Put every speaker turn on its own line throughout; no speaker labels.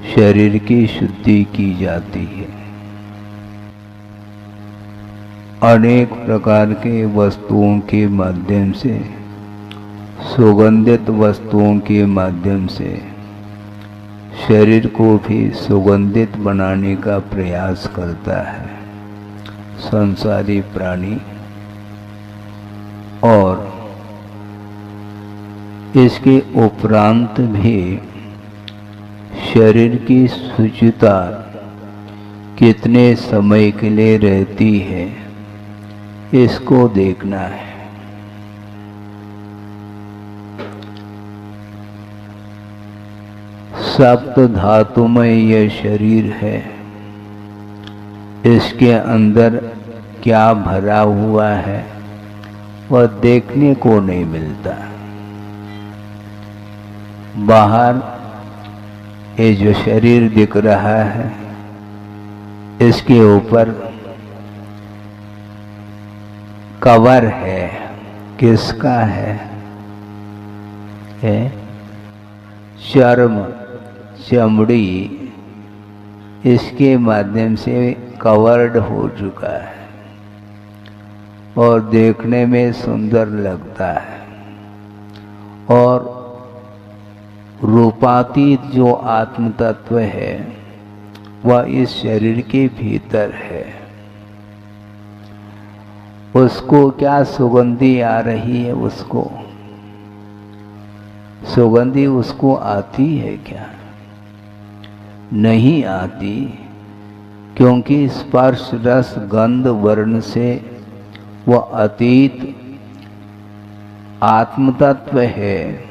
शरीर की शुद्धि की जाती है। अनेक प्रकार के वस्तुओं के माध्यम से, सुगंधित वस्तुओं के माध्यम से शरीर को भी सुगंधित बनाने का प्रयास करता है संसारी प्राणी। और इसके उपरांत भी शरीर की शुचिता कितने समय के लिए रहती है, इसको देखना है। सप्त धातुमय यह शरीर है, इसके अंदर क्या भरा हुआ है वह देखने को नहीं मिलता। बाहर ये जो शरीर दिख रहा है, इसके ऊपर कवर है, किसका है? चर्म, चमड़ी इसके माध्यम से कवर्ड हो चुका है और देखने में सुंदर लगता है। और रूपातीत जो आत्म तत्व है वह इस शरीर के भीतर है। उसको क्या सुगंधी आ रही है? उसको सुगंधी उसको आती है क्या? नहीं आती, क्योंकि स्पर्श रस गंध वर्ण से वह अतीत आत्म तत्व है,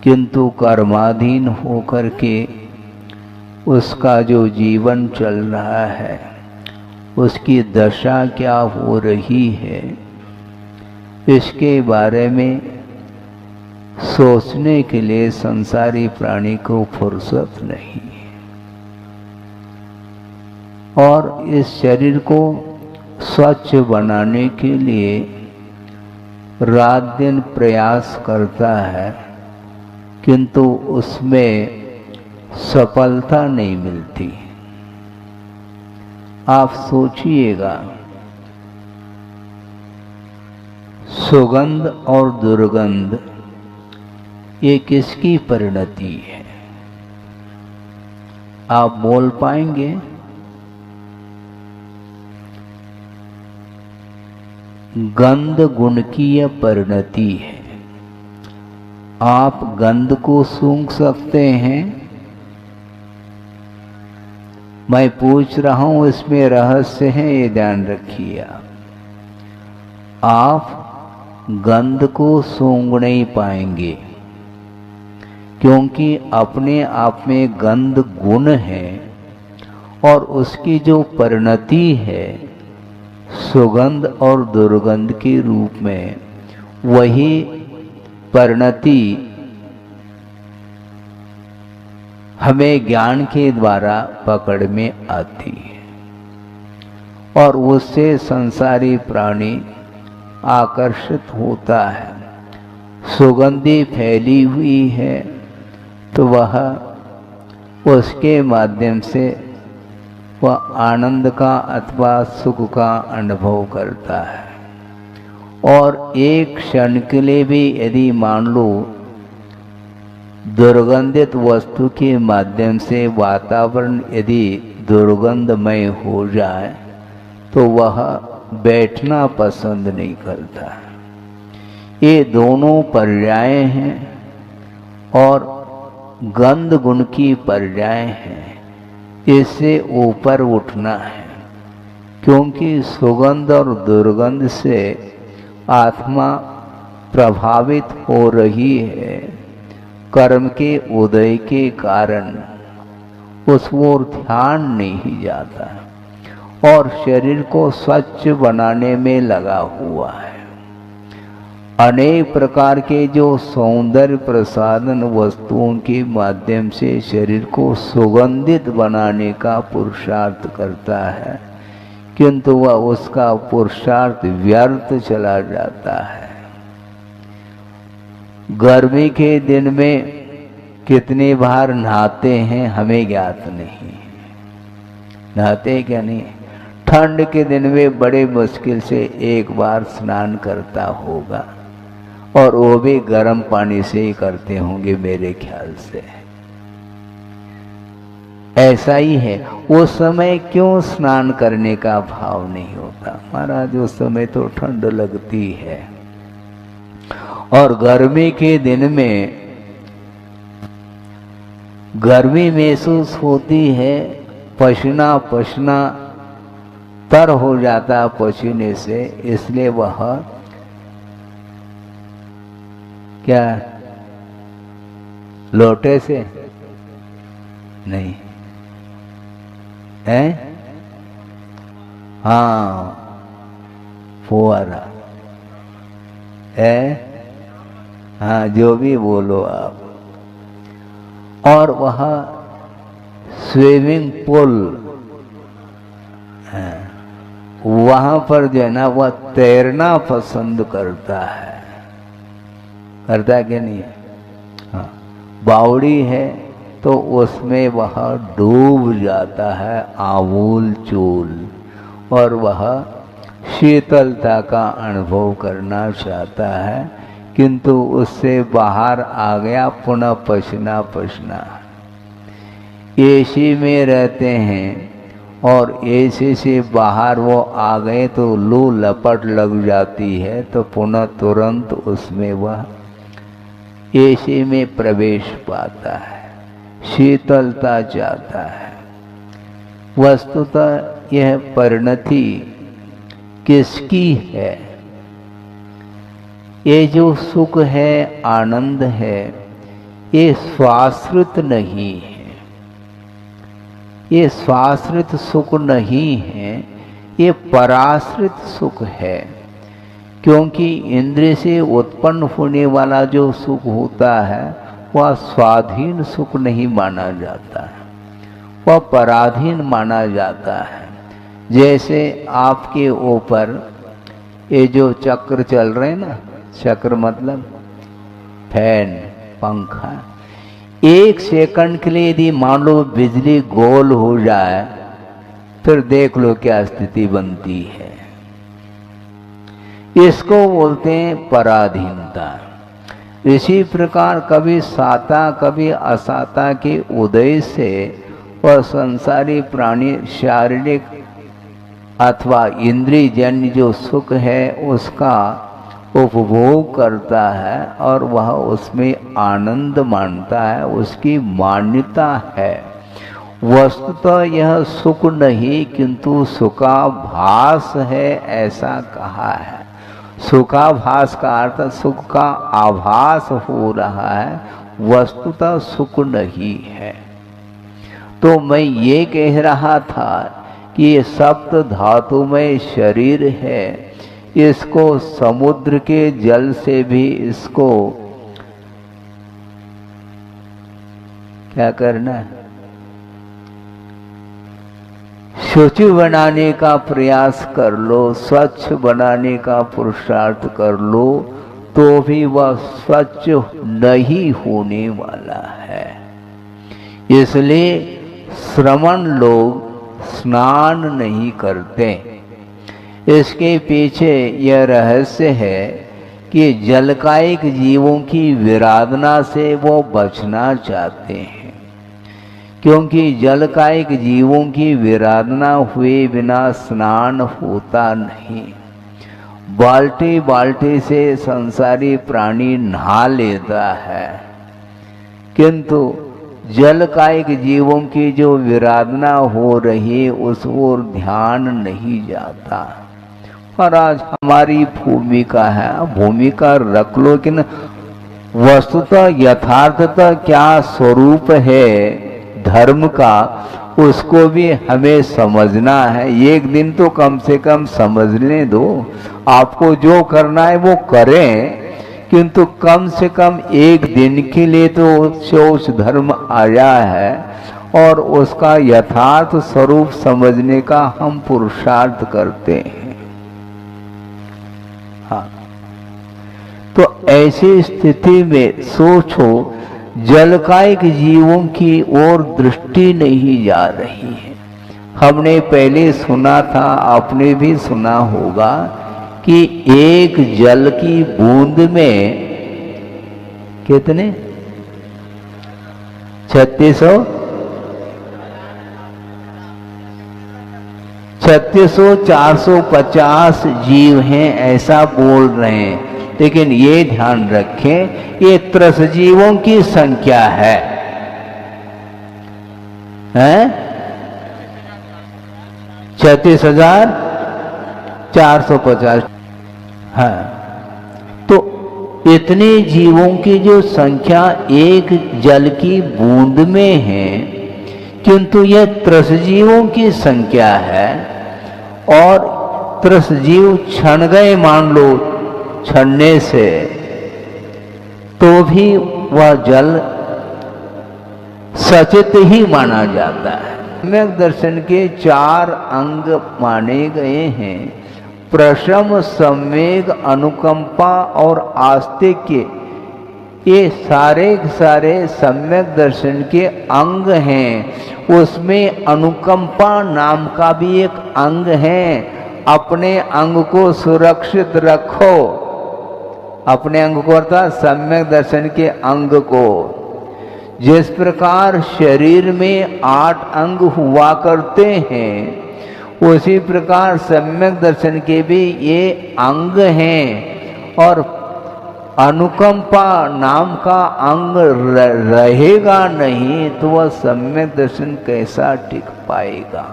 किंतु कर्माधीन होकर के उसका जो जीवन चल रहा है, उसकी दशा क्या हो रही है, इसके बारे में सोचने के लिए संसारी प्राणी को फुर्सत नहीं। और इस शरीर को स्वच्छ बनाने के लिए रात दिन प्रयास करता है, किंतु उसमें सफलता नहीं मिलती। आप सोचिएगा, सुगंध और दुर्गंध ये किसकी परिणति है? आप बोल पाएंगे? गंध गुण की यह परिणति है। आप गंध को सूंघ सकते हैं? मैं पूछ रहा हूं, इसमें रहस्य है, ये ध्यान रखिए। आप गंध को सूंघ नहीं पाएंगे, क्योंकि अपने आप में गंध गुण है और उसकी जो परिणति है सुगंध और दुर्गंध के रूप में, वही परिणति हमें ज्ञान के द्वारा पकड़ में आती है और उससे संसारी प्राणी आकर्षित होता है। सुगंधी फैली हुई है तो वह उसके माध्यम से वह आनंद का अथवा सुख का अनुभव करता है। और एक क्षण के लिए भी यदि मान लो दुर्गंधित वस्तु के माध्यम से वातावरण यदि दुर्गंधमय हो जाए तो वह बैठना पसंद नहीं करता। ये दोनों पर्याय हैं और गंध गुण की पर्याय हैं। इससे ऊपर उठना है, क्योंकि सुगंध और दुर्गंध से आत्मा प्रभावित हो रही है। कर्म के उदय के कारण उस ओर ध्यान नहीं जाता और शरीर को स्वच्छ बनाने में लगा हुआ है। अनेक प्रकार के जो सौंदर्य प्रसाधन वस्तुओं के माध्यम से शरीर को सुगंधित बनाने का पुरुषार्थ करता है, किंतु वह उसका पुरुषार्थ व्यर्थ चला जाता है। गर्मी के दिन में कितनी बार नहाते हैं हमें ज्ञात नहीं। नहाते क्या नहीं, ठंड के दिन में बड़े मुश्किल से एक बार स्नान करता होगा, और वो भी गर्म पानी से ही करते होंगे मेरे ख्याल से। ऐसा ही है, उस समय क्यों स्नान करने का भाव नहीं होता? महाराज उस समय तो ठंड लगती है, और गर्मी के दिन में गर्मी महसूस होती है, पसीना पसीना तर हो जाता पसीने से, इसलिए वह क्या लोटे से नहीं है, हाँ फुआरा है, हाँ जो भी बोलो आप, और वह स्विमिंग पूल है, वहां पर जो है ना वह तैरना पसंद करता है। करता है कि नहीं है? हाँ, बावड़ी है तो उसमें वह डूब जाता है आमूल चूल, और वह शीतलता का अनुभव करना चाहता है, किंतु उससे बाहर आ गया पुनः पसीना पसीना। एसी में रहते हैं और एसी से बाहर वो आ गए तो लू लपट लग जाती है, तो पुनः तुरंत उसमें वह एसी में प्रवेश पाता है, शीतलता चाहता है। वस्तुतः यह परिणति किसकी है? ये जो सुख है, आनंद है, ये स्वाश्रित नहीं है, ये स्वाश्रित सुख नहीं है, ये पराश्रित सुख है। क्योंकि इंद्रिय से उत्पन्न होने वाला जो सुख होता है वह स्वाधीन सुख नहीं माना जाता है, वह पराधीन माना जाता है। जैसे आपके ऊपर ये जो चक्र चल रहे हैं ना, चक्र मतलब फैन, पंखा, एक सेकंड के लिए यदि मान लो बिजली गोल हो जाए, फिर देख लो क्या स्थिति बनती है। इसको बोलते हैं पराधीनता। इसी प्रकार कभी साता कभी असाता के उदय से वह संसारी प्राणी शारीरिक अथवा इंद्रियजन्य जो सुख है उसका उपभोग करता है, और वह उसमें आनंद मानता है, उसकी मान्यता है। वस्तुतः यह सुख नहीं किंतु सुखाभास है, ऐसा कहा है। सुखाभास का अर्थ सुख का आभास हो रहा है, वस्तुतः सुख नहीं है। तो मैं ये कह रहा था कि ये सप्त धातुमय शरीर है, इसको समुद्र के जल से भी इसको क्या करना है, शुचि बनाने का प्रयास कर लो, स्वच्छ बनाने का पुरुषार्थ कर लो, तो भी वह स्वच्छ नहीं होने वाला है। इसलिए श्रमण लोग स्नान नहीं करते। इसके पीछे यह रहस्य है कि जलकायिक जीवों की विराधना से वो बचना चाहते हैं, क्योंकि जलकायिक जीवों की विराधना हुए बिना स्नान होता नहीं। बाल्टी बाल्टी से संसारी प्राणी नहा लेता है, किंतु जलकायिक जीवों की जो विराधना हो रही उस ओर ध्यान नहीं जाता। और आज हमारी भूमिका है, भूमिका रख लो कि न, वस्तुतः यथार्थतः क्या स्वरूप है धर्म का, उसको भी हमें समझना है। एक दिन तो कम से कम समझने दो, आपको जो करना है वो करें, किंतु कम से कम एक दिन के लिए तो उस धर्म आया है और उसका यथार्थ स्वरूप समझने का हम पुरुषार्थ करते हैं। हाँ, तो ऐसी स्थिति में सोचो जलकायिक जीवों की ओर दृष्टि नहीं जा रही है। हमने पहले सुना था, आपने भी सुना होगा कि एक जल की बूंद में कितने 450 जीव हैं, ऐसा बोल रहे हैं। लेकिन ये ध्यान रखें, ये त्रसजीवों की संख्या है, 36,450। हाँ, तो इतने जीवों की जो संख्या एक जल की बूंद में है, किंतु यह त्रसजीवों की संख्या है। और त्रसजीव क्षण गए, मान लो छड़ने से, तो भी वह जल सचित ही माना जाता है। सम्यक दर्शन के 4 अंग माने गए हैं। प्रशम, संवेग, अनुकंपा और आस्तिक्य, ये सारे सम्यक दर्शन के अंग हैं। उसमें अनुकंपा नाम का भी एक अंग है। अपने अंग को सुरक्षित रखो, अपने अंग को अर्थात सम्यक दर्शन के अंग को। जिस प्रकार शरीर में 8 अंग हुआ करते हैं, उसी प्रकार सम्यक दर्शन के भी ये अंग हैं। और अनुकंपा नाम का अंग रहेगा नहीं तो वह सम्यक दर्शन कैसा टिक पाएगा।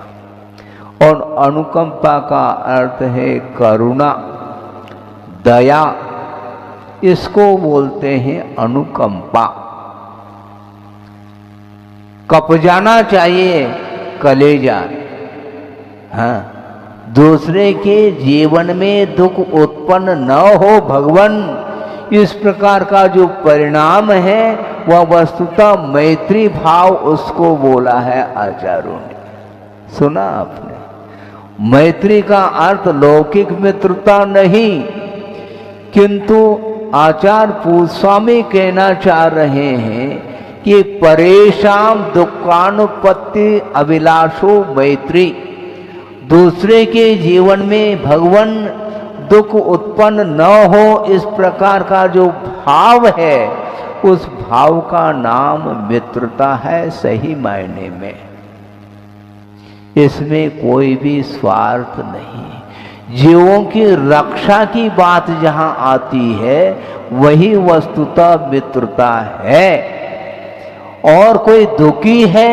और अनुकंपा का अर्थ है करुणा, दया, इसको बोलते हैं अनुकंपा। कप जाना चाहिए कलेजा। हाँ, दूसरे के जीवन में दुख उत्पन्न न हो भगवान, इस प्रकार का जो परिणाम है वह वस्तुतः मैत्री भाव उसको बोला है आचार्यों ने। सुना आपने? मैत्री का अर्थ लौकिक मित्रता नहीं, किंतु आचार्य पूज्यस्वामी कहना चाह रहे हैं कि परेशान दुखानुपत्ति अभिलाषो मैत्री। दूसरे के जीवन में भगवान दुख उत्पन्न न हो, इस प्रकार का जो भाव है, उस भाव का नाम मित्रता है सही मायने में। इसमें कोई भी स्वार्थ नहीं। जीवों की रक्षा की बात जहां आती है, वही वस्तुतः मित्रता है। और कोई दुखी है,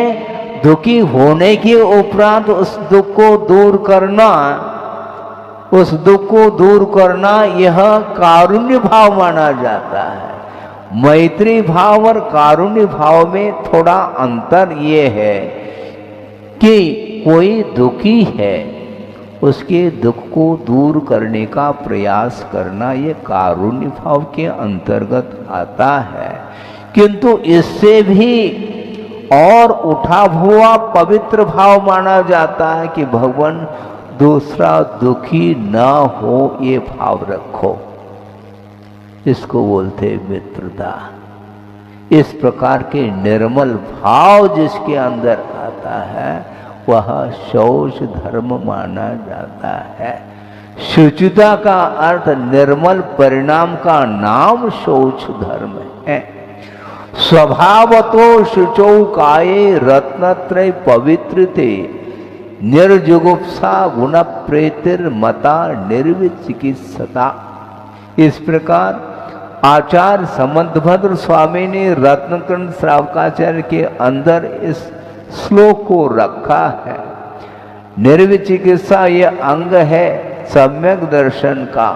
दुखी होने के उपरांत उस दुख को दूर करना, उस दुख को दूर करना, यह कारुण्य भाव माना जाता है। मैत्री भाव और कारुण्य भाव में थोड़ा अंतर ये है कि कोई दुखी है, उसके दुख को दूर करने का प्रयास करना, ये कारुण्य भाव के अंतर्गत आता है। किंतु इससे भी और उठा हुआ पवित्र भाव माना जाता है कि भगवान दूसरा दुखी न हो, ये भाव रखो। इसको बोलते मित्रता। इस प्रकार के निर्मल भाव जिसके अंदर आता है, वह शौच धर्म माना जाता है। शुचिता का अर्थ निर्मल परिणाम का नाम शौच धर्म है। स्वभावतो शुचौ काये रत्नत्रय पवित्रते, निर्जुगुप्सा गुण प्रेतिर मता निर्विचिकित्सता। इस प्रकार आचार्य समंतभद्र स्वामी ने रत्नकंड श्रावकाचार्य के अंदर इस श्लोक को रखा है। निर्विचिकित्सा ये अंग है सम्यक दर्शन का।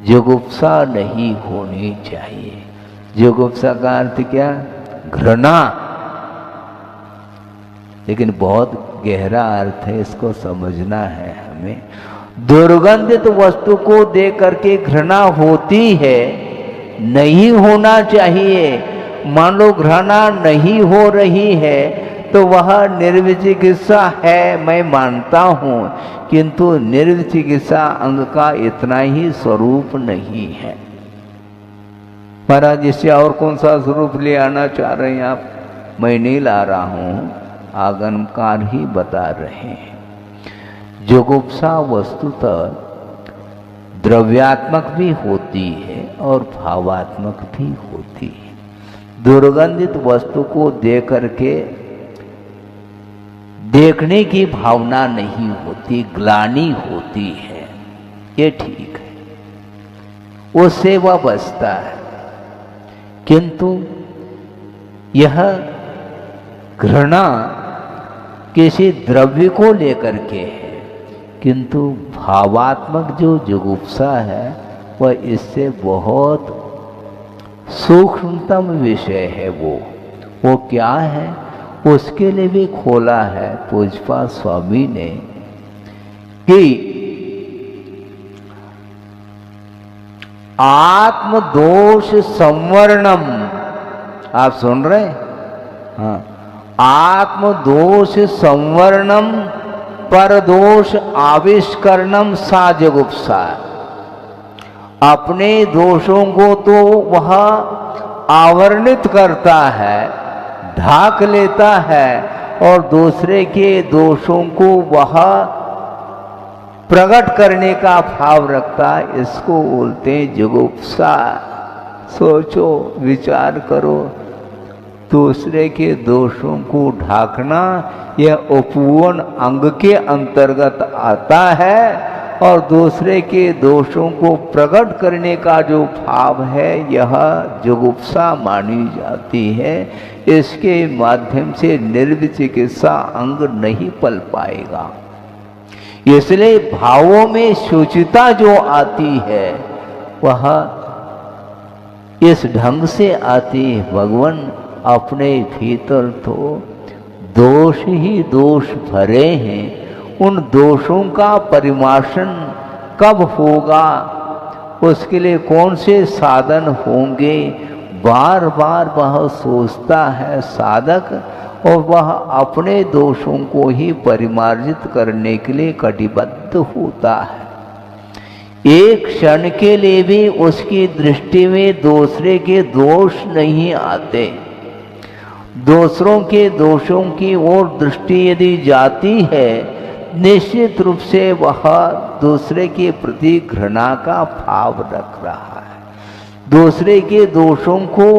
जुगुप्सा नहीं होनी चाहिए। जुगुप्सा का अर्थ क्या? घृणा। लेकिन बहुत गहरा अर्थ है, इसको समझना है हमें। दुर्गंधित वस्तु को देख करके घृणा होती है, नहीं होना चाहिए। मान लो घृणा नहीं हो रही है तो वह निर्विचिकित्सा है, मैं मानता हूँ, किंतु निर्विचिकित्सा अंग का इतना ही स्वरूप नहीं है। महाराज इससे और कौन सा स्वरूप ले आना चाह रहे हैं आप? मैं नहीं ला रहा हूँ, आगमकार ही बता रहे हैं। जुगुप्सा वस्तुतः द्रव्यात्मक भी होती है और भावात्मक भी होती है। दुर्गंधित वस्तु को देख करके देखने की भावना नहीं होती, ग्लानि होती है, ये ठीक है, उससे वह बचता है। किंतु यह घृणा किसी द्रव्य को लेकर के है, किंतु भावात्मक जो जुगुप्सा है वह इससे बहुत सूक्ष्मतम विषय है। वो क्या है, उसके लिए भी खोला है पूज्यपाद स्वामी ने कि आत्मदोष संवरणम। आप सुन रहे हैं? हाँ, आत्मदोष संवरणम परदोष आविष्करणम सा जुगुप्सा। अपने दोषों को तो वह आवरणित करता है, ढाक लेता है, और दूसरे के दोषों को वह प्रकट करने का भाव रखता है। इसको बोलते हैं जुगुप्सा। सोचो, विचार करो, दूसरे के दोषों को ढाकना यह उपवन अंग के अंतर्गत आता है, और दूसरे के दोषों को प्रकट करने का जो भाव है यह जुगुप्सा मानी जाती है। इसके माध्यम से निर्विचिकित्सा अंग नहीं पल पाएगा। इसलिए भावों में शुचिता जो आती है वह इस ढंग से आती है। भगवान अपने भीतर तो दोष ही दोष भरे हैं, उन दोषों का परिमार्जन कब होगा, उसके लिए कौन से साधन होंगे, बार बार वह सोचता है साधक, और वह अपने दोषों को ही परिमार्जित करने के लिए कटिबद्ध होता है। एक क्षण के लिए भी उसकी दृष्टि में दूसरे के दोष नहीं आते। दूसरों के दोषों की ओर दृष्टि यदि जाती है, निश्चित रूप से वह दूसरे के प्रति घृणा का भाव रख रहा है, दूसरे के दोषों को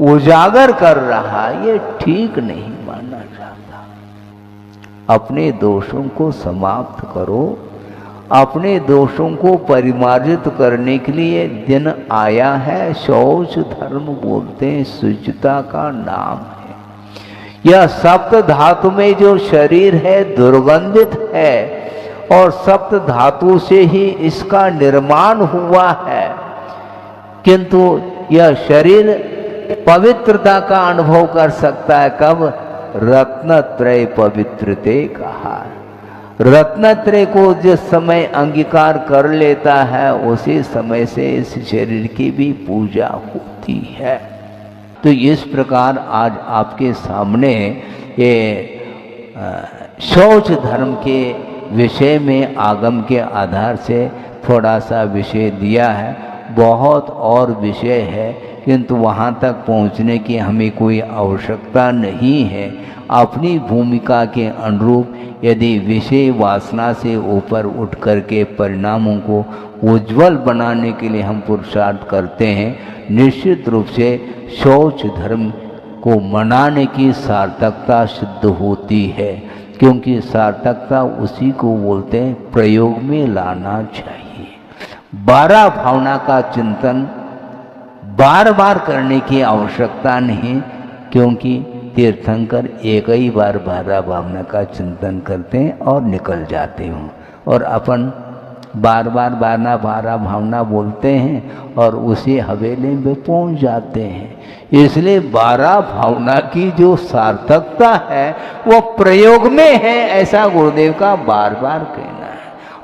उजागर कर रहा है। ये ठीक नहीं माना जाता। अपने दोषों को समाप्त करो। अपने दोषों को परिमार्जित करने के लिए दिन आया है। शौच धर्म बोलते हैं, शुचिता का नाम है। यह सप्त धातु में जो शरीर है दुर्गंधित है, और सप्त धातु से ही इसका निर्माण हुआ है, किंतु यह शरीर पवित्रता का अनुभव कर सकता है कब? रत्नत्रय पवित्रते कहा। रत्नत्रय को जिस समय अंगीकार कर लेता है, उसी समय से इस शरीर की भी पूजा होती है। तो इस प्रकार आज आपके सामने ये शौच धर्म के विषय में आगम के आधार से थोड़ा सा विषय दिया है। बहुत और विषय है, किंतु वहाँ तक पहुँचने की हमें कोई आवश्यकता नहीं है। अपनी भूमिका के अनुरूप यदि विषय वासना से ऊपर उठ करके परिणामों को उज्जवल बनाने के लिए हम पुरुषार्थ करते हैं, निश्चित रूप से शौच धर्म को मनाने की सार्थकता सिद्ध होती है। क्योंकि सार्थकता उसी को बोलते हैं प्रयोग में लाना चाहिए। 12 भावना का चिंतन बार बार करने की आवश्यकता नहीं, क्योंकि तीर्थंकर एक ही बार 12 भावना का चिंतन करते हैं और निकल जाते हैं, और अपन बार बार 12 भावना बोलते हैं और उसी हवेली में पहुंच जाते हैं। इसलिए 12 भावना की जो सार्थकता है वो प्रयोग में है, ऐसा गुरुदेव का बार बार कहना है।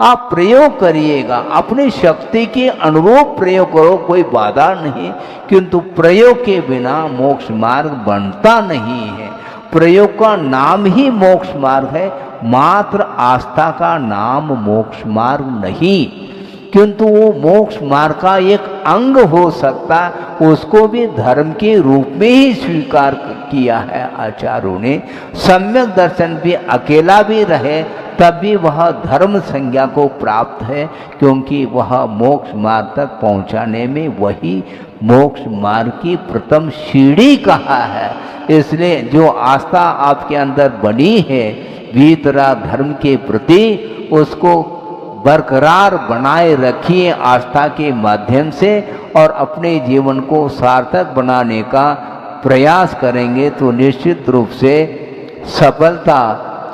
आप प्रयोग करिएगा, अपनी शक्ति के अनुरूप प्रयोग करो, कोई बाधा नहीं, किंतु प्रयोग के बिना मोक्ष मार्ग बनता नहीं है। प्रयोग का नाम ही मोक्ष मार्ग है, मात्र आस्था का नाम मोक्ष मार्ग नहीं। किंतु वो मोक्ष मार्ग का एक अंग हो सकता, उसको भी धर्म के रूप में ही स्वीकार किया है आचार्यों ने। सम्यक दर्शन भी अकेला भी रहे तब भी वह धर्म संज्ञा को प्राप्त है, क्योंकि वह मोक्ष मार्ग तक पहुंचाने में वही मोक्ष मार्ग की प्रथम सीढ़ी कहा है। इसलिए जो आस्था आपके अंदर बनी है वीतरा धर्म के प्रति, उसको बरकरार बनाए रखिए आस्था के माध्यम से, और अपने जीवन को सार्थक बनाने का प्रयास करेंगे तो निश्चित रूप से सफलता,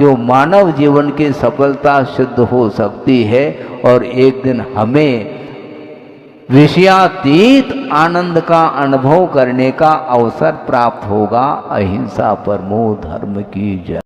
जो मानव जीवन की सफलता सिद्ध हो सकती है। और एक दिन हमें विषयातीत आनंद का अनुभव करने का अवसर प्राप्त होगा। अहिंसा परमो धर्म की जय।